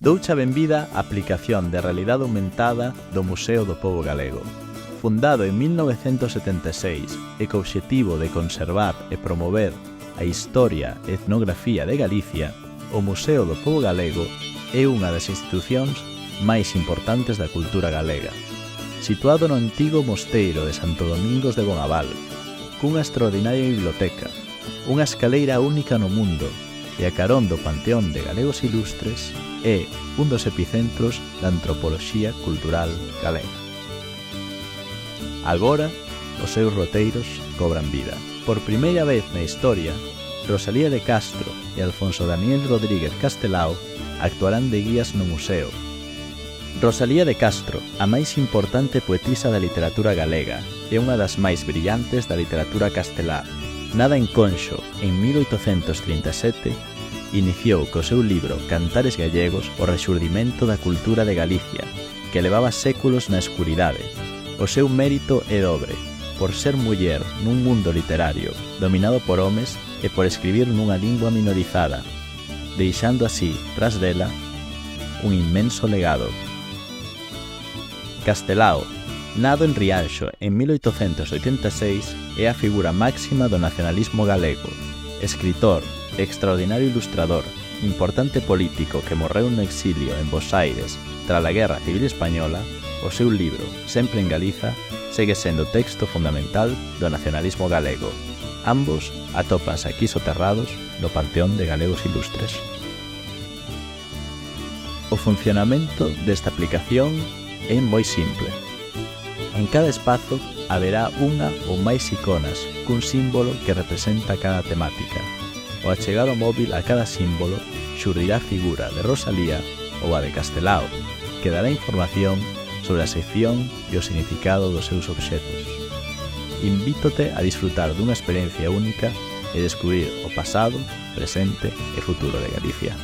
Doucha benvida a aplicación de realidade aumentada do Museo do Pobo Galego. Fundado en 1976 e co obxectivo de conservar e promover a historia e etnografía de Galicia, o Museo do Pobo Galego é unha das institucións máis importantes da cultura galega. Situado no antigo mosteiro de Santo Domingos de Bonaval, cunha extraordinaria biblioteca, unha escaleira única no mundo e a carón do Panteón de Galegos Ilustres, é un dos epicentros da antropoloxía cultural galega. Agora, os seus roteiros cobran vida. Por primeira vez na historia, Rosalía de Castro e Alfonso Daniel Rodríguez Castelao actuarán de guías no museo. Rosalía de Castro, a máis importante poetisa da literatura galega, é unha das máis brillantes da literatura castelá. Nada en Conxo, en 1837, iniciou co seu libro Cantares Gallegos o rexurdimento da cultura de Galicia, que levaba séculos na escuridade. O seu mérito é dobre, por ser muller nun mundo literario dominado por homes e por escribir nunha lingua minorizada, deixando así, tras dela, un inmenso legado. Castelao, nado en Rianxo en 1886, é a figura máxima do nacionalismo galego, escritor, extraordinario ilustrador, importante político que morreu no exilio en Bos Aires tras a Guerra Civil Española. O seu libro, Sempre en Galiza, segue sendo o texto fundamental do nacionalismo galego. Ambos atópanse aquí soterrados no Panteón de Galegos Ilustres. O funcionamento desta aplicación é moi simple. En cada espazo haberá unha ou máis iconas cun símbolo que representa cada temática. Ao achegar o móvil a cada símbolo, xurdirá a figura de Rosalía ou a de Castelao, que dará información sobre a sección e o significado dos seus obxetos. Invítote a disfrutar dunha experiencia única e descubrir o pasado, presente e futuro de Galicia.